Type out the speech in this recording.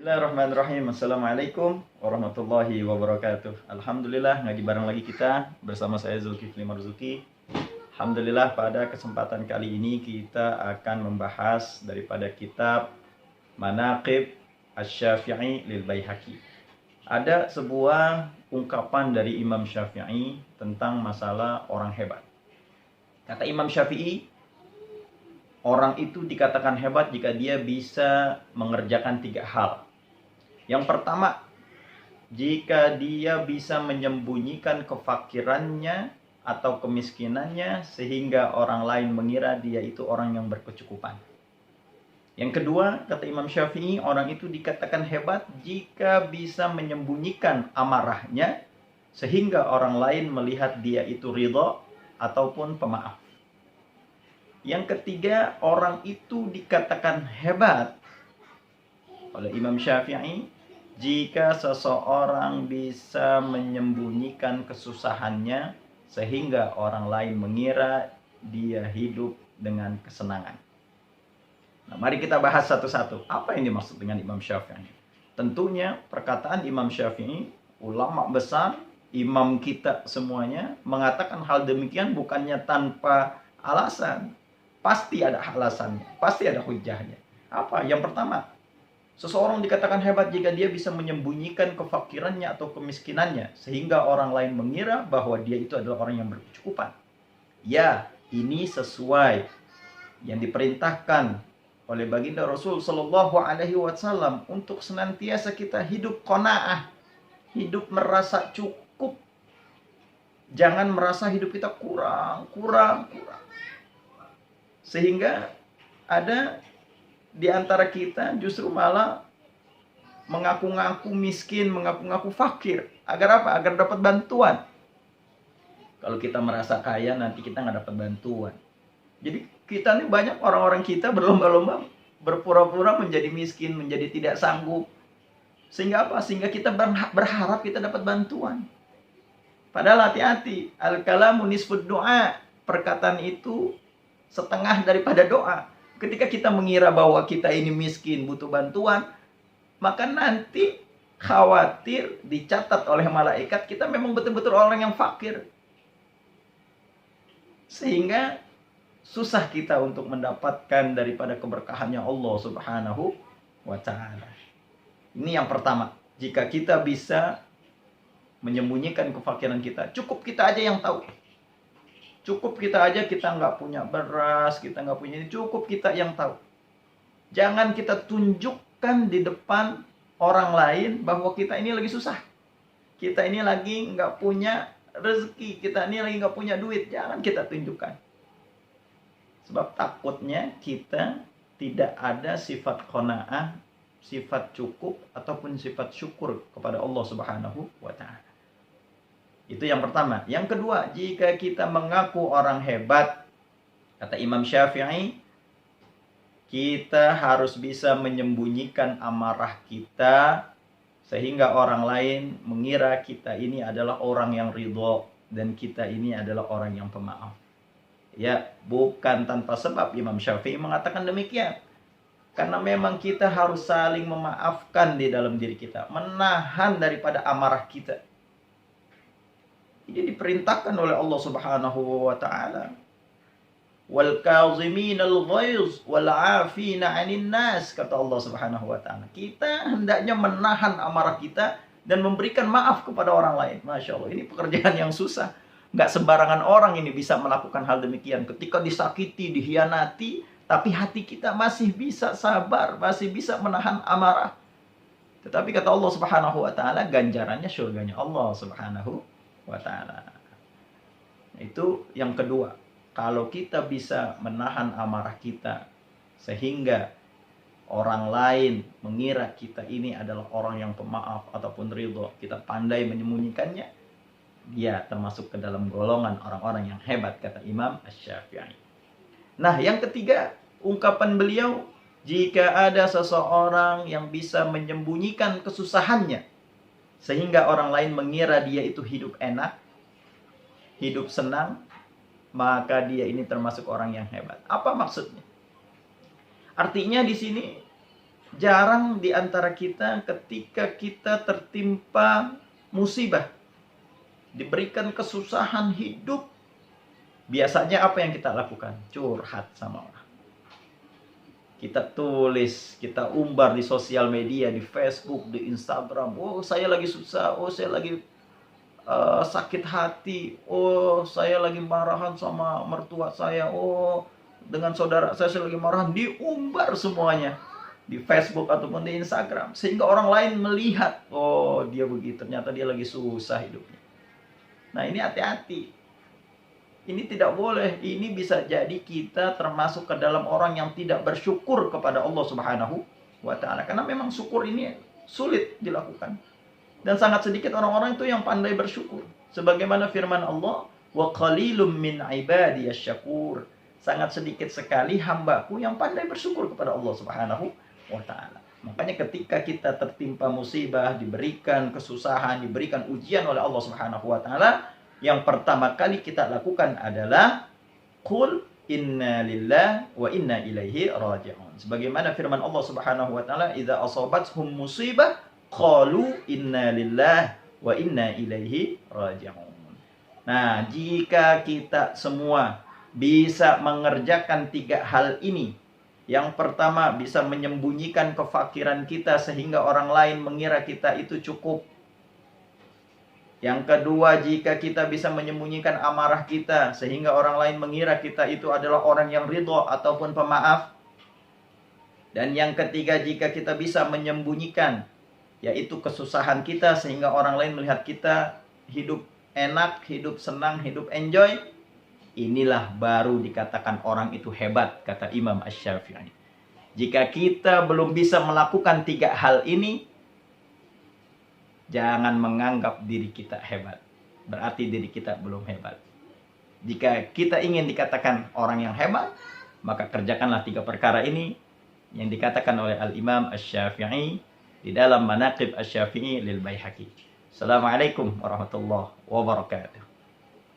Bismillahirrahmanirrahim. Assalamualaikum warahmatullahi wabarakatuh. Alhamdulillah ngaji bareng lagi kita bersama saya Zulkifli Marzuki. Alhamdulillah pada kesempatan kali ini kita akan membahas daripada kitab Manaqib Asy-Syafi'i lil Baihaqi. Ada sebuah ungkapan dari Imam Syafi'i tentang masalah orang hebat. Kata Imam Syafi'i, orang itu dikatakan hebat jika dia bisa mengerjakan 3 hal. Yang pertama, jika dia bisa menyembunyikan kefakirannya atau kemiskinannya sehingga orang lain mengira dia itu orang yang berkecukupan. Yang kedua, kata Imam Syafi'i, orang itu dikatakan hebat jika bisa menyembunyikan amarahnya sehingga orang lain melihat dia itu ridha ataupun pemaaf. Yang ketiga, orang itu dikatakan hebat oleh Imam Syafi'i jika seseorang bisa menyembunyikan kesusahannya sehingga orang lain mengira dia hidup dengan kesenangan. Nah, mari kita bahas satu-satu. Apa yang dimaksud dengan Imam Syafi'i? Tentunya perkataan Imam Syafi'i, ulama besar, imam kita semuanya, mengatakan hal demikian bukannya tanpa alasan. Pasti ada alasannya, pasti ada hujahnya. Apa? Yang pertama, seseorang dikatakan hebat jika dia bisa menyembunyikan kefakirannya atau kemiskinannya sehingga orang lain mengira bahwa dia itu adalah orang yang berkecukupan. Ya, ini sesuai yang diperintahkan oleh baginda Rasul Shallallahu Alaihi Wasallam untuk senantiasa kita hidup qanaah, hidup merasa cukup, jangan merasa hidup kita kurang. Sehingga ada di antara kita justru malah mengaku-ngaku miskin, mengaku-ngaku fakir. Agar apa? Agar dapat bantuan. Kalau kita merasa kaya, nanti kita nggak dapat bantuan. Jadi kita nih banyak orang-orang kita berlomba-lomba berpura-pura menjadi miskin, menjadi tidak sanggup. Sehingga apa? Sehingga kita berharap kita dapat bantuan. Padahal hati-hati. Al-kalamu nisfud doa. Perkataan itu setengah daripada doa. Ketika kita mengira bahwa kita ini miskin, butuh bantuan, maka nanti khawatir dicatat oleh malaikat kita memang betul-betul orang yang fakir. Sehingga susah kita untuk mendapatkan daripada keberkahannya Allah Subhanahu wa ta'ala. Ini yang pertama. Jika kita bisa menyembunyikan kefakiran kita, cukup kita aja yang tahu. Cukup kita aja, kita nggak punya beras, kita nggak punya ini, cukup kita yang tahu. Jangan kita tunjukkan di depan orang lain bahwa kita ini lagi susah. Kita ini lagi nggak punya rezeki, kita ini lagi nggak punya duit. Jangan kita tunjukkan. Sebab takutnya kita tidak ada sifat qanaah, sifat cukup, ataupun sifat syukur kepada Allah Subhanahu wa ta'ala. Itu yang pertama. Yang kedua, jika kita mengaku orang hebat, kata Imam Syafi'i, kita harus bisa menyembunyikan amarah kita sehingga orang lain mengira kita ini adalah orang yang ridho dan kita ini adalah orang yang pemaaf. Ya, bukan tanpa sebab Imam Syafi'i mengatakan demikian. Karena memang kita harus saling memaafkan di dalam diri kita, menahan daripada amarah kita. Ini diperintahkan oleh Allah Subhanahu wa ta'ala. Wal kaziminal ghaiz wal 'afina 'anil nas, kata Allah Subhanahu wa ta'ala. Kita hendaknya menahan amarah kita dan memberikan maaf kepada orang lain. Masya Allah, ini pekerjaan yang susah. Nggak sembarangan orang ini bisa melakukan hal demikian. Ketika disakiti, dihianati, tapi hati kita masih bisa sabar, masih bisa menahan amarah. Tetapi kata Allah Subhanahu wa ta'ala, ganjarannya surganya Allah Subhanahu wa ta'ala. Itu yang kedua. Kalau kita bisa menahan amarah kita sehingga orang lain mengira kita ini adalah orang yang pemaaf ataupun ridho, kita pandai menyembunyikannya, dia termasuk ke dalam golongan orang-orang yang hebat, kata Imam Asy-Syafi'i. Nah, yang ketiga, ungkapan beliau, jika ada seseorang yang bisa menyembunyikan kesusahannya sehingga orang lain mengira dia itu hidup enak, hidup senang, maka dia ini termasuk orang yang hebat. Apa maksudnya? Artinya di sini jarang di antara kita ketika kita tertimpa musibah, diberikan kesusahan hidup, biasanya apa yang kita lakukan? Curhat sama orang. Kita tulis, kita umbar di sosial media, di Facebook, di Instagram. Oh, saya lagi susah. Oh, saya lagi sakit hati. Oh, saya lagi marahan sama mertua saya. Oh, dengan saudara saya lagi marahan. Diumbar semuanya di Facebook ataupun di Instagram, sehingga orang lain melihat, oh dia begitu, ternyata dia lagi susah hidupnya. Nah, ini hati-hati. Ini tidak boleh. Ini bisa jadi kita termasuk ke dalam orang yang tidak bersyukur kepada Allah Subhanahu wa Ta'ala. Karena memang syukur ini sulit dilakukan. Dan sangat sedikit orang-orang itu yang pandai bersyukur. Sebagaimana firman Allah, wa qalilum min ibadiyasy syakur. Sangat sedikit sekali hambaku yang pandai bersyukur kepada Allah Subhanahu wa Ta'ala. Makanya ketika kita tertimpa musibah, diberikan kesusahan, diberikan ujian oleh Allah Subhanahu wa Ta'ala, yang pertama kali kita lakukan adalah qul inna lillahi wa inna ilaihi raji'un. Sebagaimana firman Allah Subhanahu wa Ta'ala, idza asabathum musibah qalu inna lillahi wa inna ilaihi raji'un. Nah, jika kita semua bisa mengerjakan 3 hal ini, yang pertama bisa menyembunyikan kefakiran kita sehingga orang lain mengira kita itu cukup. Yang kedua, jika kita bisa menyembunyikan amarah kita sehingga orang lain mengira kita itu adalah orang yang ridho ataupun pemaaf. Dan yang ketiga, jika kita bisa menyembunyikan yaitu kesusahan kita sehingga orang lain melihat kita hidup enak, hidup senang, hidup enjoy, inilah baru dikatakan orang itu hebat, kata Imam Asy-Syafi'i. Jika kita belum bisa melakukan 3 hal ini, jangan menganggap diri kita hebat. Berarti diri kita belum hebat. Jika kita ingin dikatakan orang yang hebat, maka kerjakanlah 3 perkara ini yang dikatakan oleh Al-Imam Asy-Syafi'i di dalam Manaqib Asy-Syafi'i lil Baihaqi. Assalamualaikum warahmatullahi wabarakatuh.